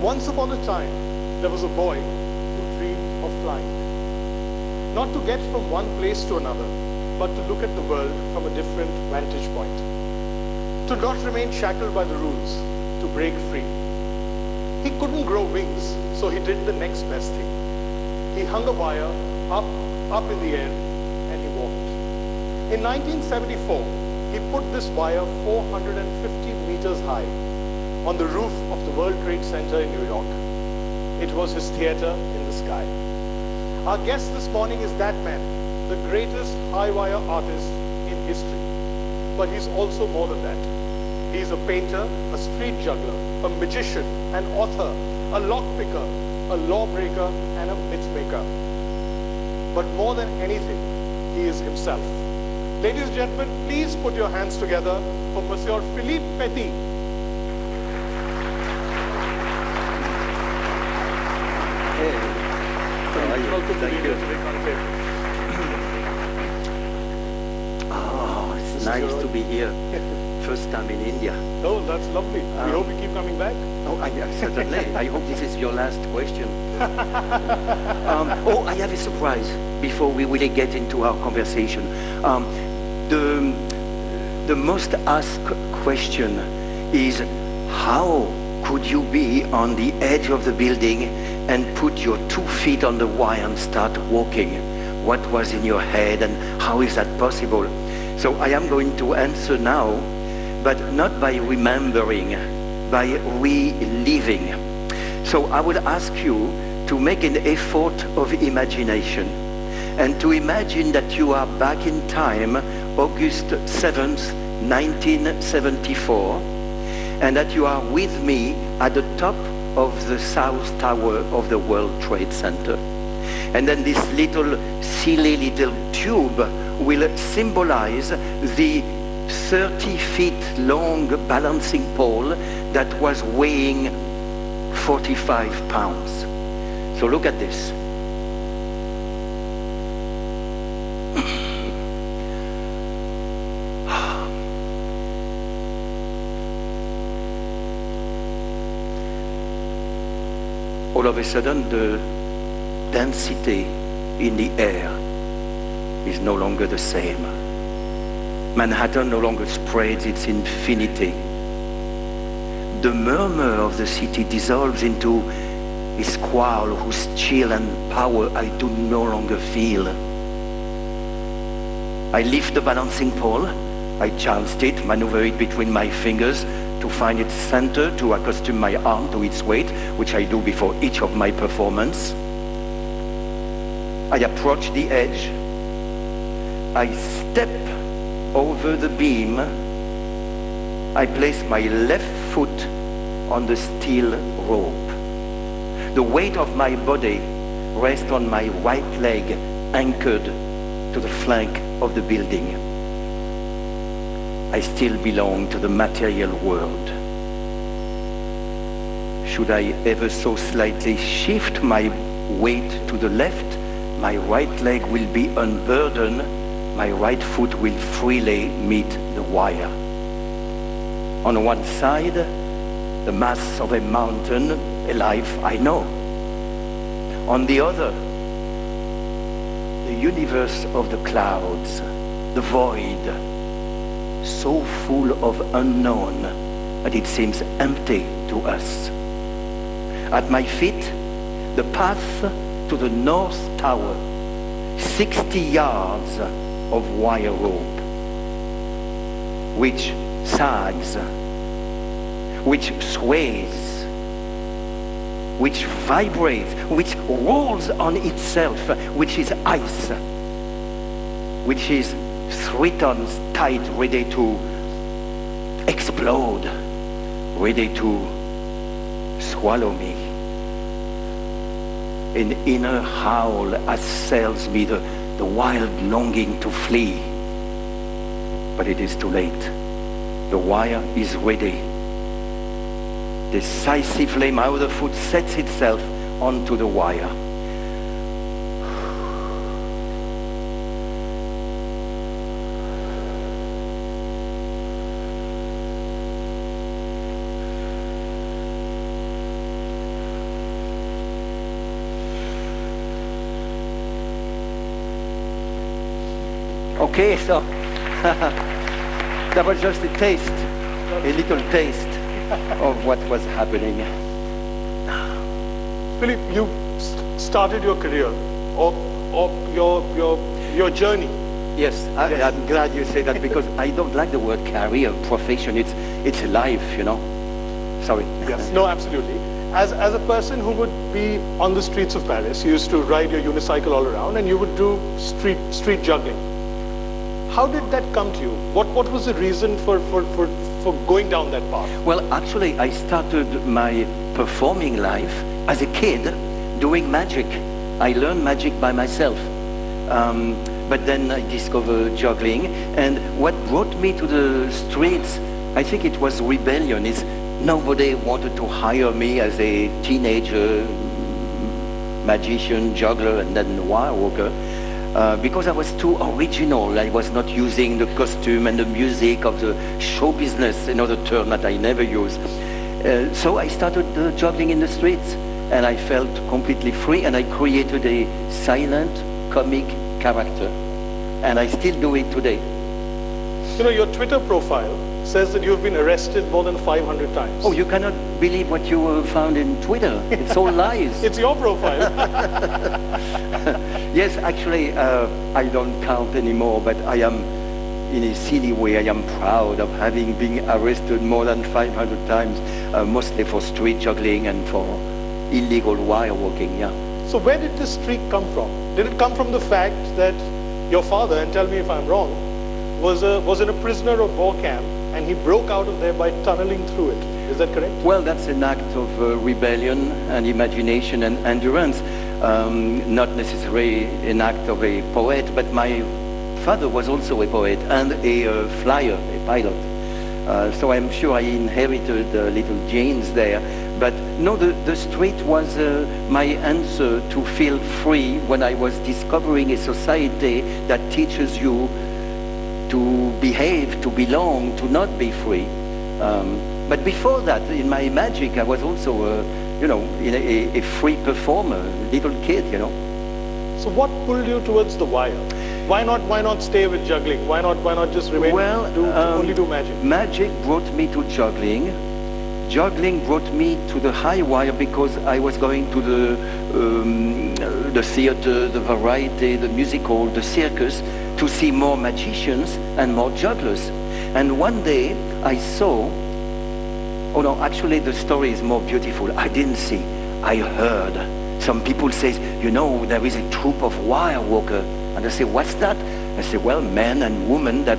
Once upon a time, there was a boy who dreamed of flying. Not to get from one place to another, but to look at the world from a different vantage point. To not remain shackled by the rules, to break free. He couldn't grow wings, so he did the next best thing. He hung a wire up in the air, and he walked. In 1974, he put this wire 450 meters high on the roof of the World Trade Center in New York. It was his theater in the sky. Our guest this morning is that man, the greatest high wire artist in history. But he's also more than that. He's a painter, a street juggler, a magician, an author, a lockpicker, a lawbreaker, and a mythmaker. But more than anything, he is himself. Ladies and gentlemen, please put your hands together for Monsieur Philippe Petit. Hey, how are you? Welcome to Thank you. Today Conclave. Oh, it's nice to be here. First time in India. Oh, that's lovely. We hope you keep coming back. Oh, certainly. I hope this is your last question. Oh, I have a surprise before we really get into our conversation. The most asked question is, how could you be on the edge of the building and put your 2 feet on the wire and start walking? What was in your head and how is that possible? So I am going to answer now, but not by remembering, by reliving. So I will ask you to make an effort of imagination and to imagine that you are back in time, August 7th, 1974, and that you are with me at the top of the South Tower of the World Trade Center. And then this little silly little tube will symbolize the 30 feet long balancing pole that was weighing 45 pounds. So look at this. All of a sudden, the density in the air is no longer the same. Manhattan no longer spreads its infinity. The murmur of the city dissolves into a squall whose chill and power I do no longer feel. I lift the balancing pole, I chanced it, maneuver it between my fingers to find its center, to accustom my arm to its weight, which I do before each of my performance. I approach the edge, I step over the beam, I place my left foot on the steel rope. The weight of my body rests on my right leg, anchored to the flank of the building. I still belong to the material world. Should I ever so slightly shift my weight to the left, my right leg will be unburdened, my right foot will freely meet the wire. On one side, the mass of a mountain, alive, I know. On the other, the universe of the clouds, the void, so full of unknown that it seems empty to us. At my feet, the path to the North Tower, 60 yards of wire rope, which sags, which sways, which vibrates, which rolls on itself, which is ice, which is 3 tons tight, ready to explode, ready to swallow me. An inner howl assails me, the wild longing to flee. But it is too late. The wire is ready. Decisively, my other foot sets itself onto the wire. Okay, so that was just a taste, a little taste of what was happening. Philip, you started your career or your journey. Yes, I'm glad you say that because I don't like the word career, profession. It's a life, you know. Sorry. Yes, no, absolutely. As a person who would be on the streets of Paris, you used to ride your unicycle all around and you would do street juggling. How did that come to you? What was the reason for going down that path? Well, actually, I started my performing life as a kid doing magic. I learned magic by myself. But then I discovered juggling, and what brought me to the streets, I think it was rebellion. Is nobody wanted to hire me as a teenager magician, juggler, and then wire worker. Because I was too original. I was not using the costume and the music of the show business, another term that I never use. So I started juggling in the streets, and I felt completely free, and I created a silent comic character, and I still do it today. You know, your Twitter profile says that you've been arrested more than 500 times. Oh, you cannot believe what you found in Twitter. It's all lies. It's your profile. Yes, actually, I don't count anymore, but I am, in a silly way, I am proud of having been arrested more than 500 times, mostly for street juggling and for illegal wire working, yeah. So where did this streak come from? Did it come from the fact that your father, and tell me if I'm wrong, was in a prisoner of war camp and he broke out of there by tunneling through it? Is that correct? Well, that's an act of rebellion and imagination and endurance, not necessarily an act of a poet, but my father was also a poet and a flyer, a pilot. So I'm sure I inherited little genes there. But no, the street was my answer to feel free when I was discovering a society that teaches you to behave, to belong, to not be free. But before that, in my magic, I was also, a free performer, little kid, you know. So what pulled you towards the wire? Why not stay with juggling? Why not just remain only do magic? Magic brought me to juggling. Juggling brought me to the high wire because I was going to the theater, the variety, the musical, the circus, to see more magicians and more jugglers. And one day I saw, oh no, actually the story is more beautiful. I didn't see, I heard. Some people say, you know, there is a troupe of wire workers. And I say, what's that? I say, well, men and women that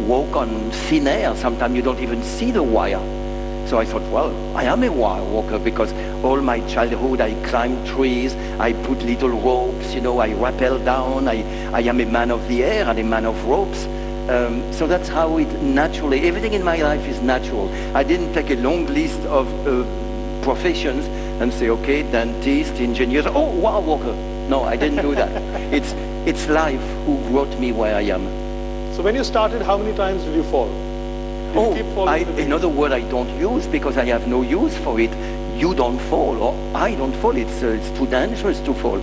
walk on thin air. Sometimes you don't even see the wire. So I thought, well, I am a wire worker because all my childhood I climbed trees, I put little ropes, you know, I rappel down, I am a man of the air and a man of ropes. So that's how it naturally, everything in my life is natural. I didn't take a long list of professions and say, okay, dentist, engineer, oh, wire worker. No, I didn't do that. It's life who brought me where I am. So when you started, how many times did you fall? Another word I don't use because I have no use for it. You don't fall, or I don't fall. It's too dangerous to fall.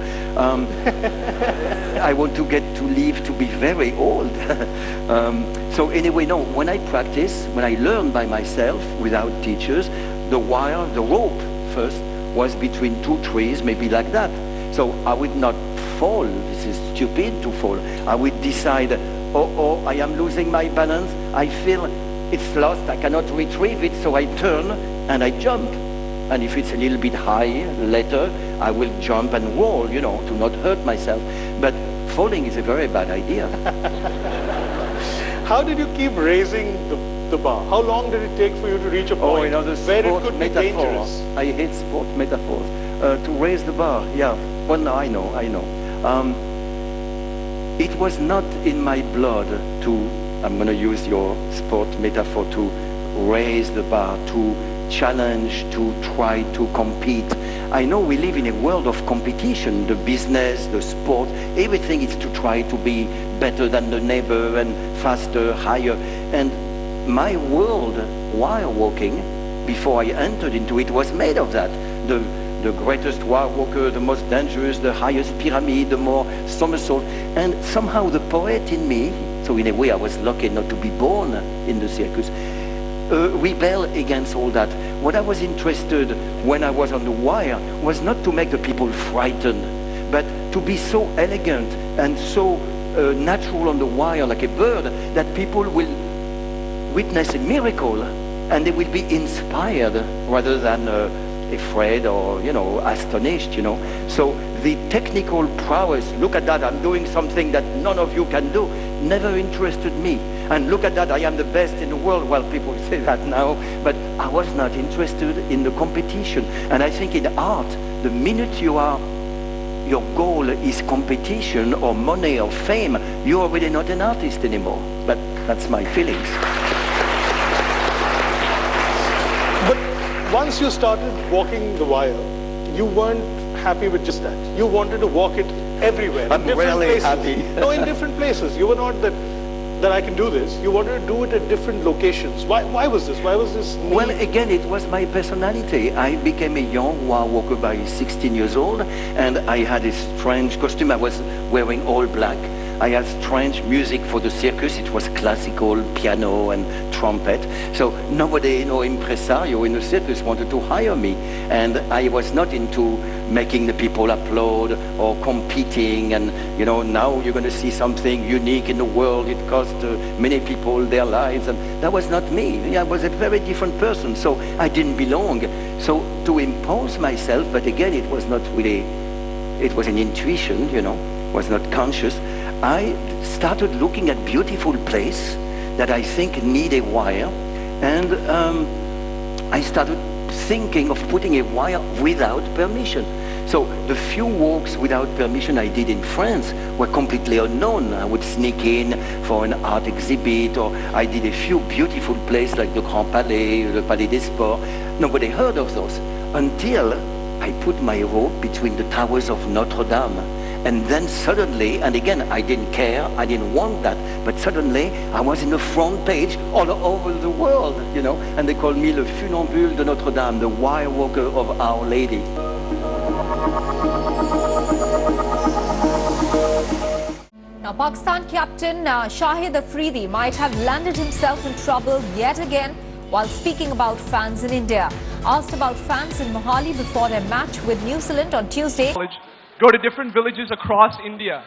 I want to get to live to be very old. So anyway, no, when I practice, when I learn by myself without teachers, the wire, the rope first, was between two trees, maybe like that. So I would not fall. This is stupid to fall. I would decide, oh, I am losing my balance. I feel it's lost, I cannot retrieve it, so I turn and I jump. And if it's a little bit high later, I will jump and roll, you know, to not hurt myself. But falling is a very bad idea. How did you keep raising the bar? How long did it take for you to reach a point where it could be dangerous? I hate sport metaphors. To raise the bar, yeah. Well, no, I know. It was not in my blood to, I'm going to use your sport metaphor, to raise the bar, to challenge, to try to compete. I know we live in a world of competition, the business, the sport, everything is to try to be better than the neighbor and faster, higher. And my world, while walking, before I entered into it, was made of that. The greatest wire walker, the most dangerous, the highest pyramid, the more somersault. And somehow the poet in me So in a way, I was lucky not to be born in the circus. Rebel against all that. What I was interested when I was on the wire was not to make the people frightened, but to be so elegant and so natural on the wire like a bird that people will witness a miracle and they will be inspired rather than afraid or, astonished, So the technical prowess, look at that, I'm doing something that none of you can do, never interested me. And look at that, I am the best in the world. Well, people say that now, but I was not interested in the competition. And I think in art, the minute your goal is competition or money or fame, you're already not an artist anymore. But that's my feelings. But once you started walking the wire, you weren't happy with just that. You wanted to walk it everywhere. I'm really places. happy. No, in different places. You were not that I can do this. You wanted to do it at different locations. Why was this? Why was this need? Well, again, it was my personality. I became a young wire walker by 16 years old, and I had a strange costume. I was wearing all black. I had strange music for the circus. It was classical, piano and trumpet. So nobody, impresario in the circus wanted to hire me. And I was not into making the people applaud or competing. And, now you're going to see something unique in the world. It cost many people their lives. And that was not me. I was a very different person. So I didn't belong. So to impose myself, but again, it was not really, it was an intuition, was not conscious. I started looking at beautiful places that I think need a wire, and I started thinking of putting a wire without permission. So the few walks without permission I did in France were completely unknown. I would sneak in for an art exhibit, or I did a few beautiful places like the Grand Palais, the Palais des Sports. Nobody heard of those until I put my rope between the towers of Notre Dame. And then suddenly, and again, I didn't care, I didn't want that, but suddenly I was in the front page all over the world, and they called me le funambule de Notre Dame, the wire walker of Our Lady. Now, Pakistan captain Shahid Afridi might have landed himself in trouble yet again while speaking about fans in India. Asked about fans in Mohali before their match with New Zealand on Tuesday. Go to different villages across India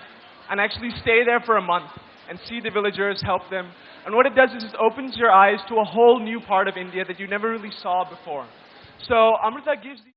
and actually stay there for a month and see the villagers, help them. And what it does is it opens your eyes to a whole new part of India that you never really saw before. So Amrita gives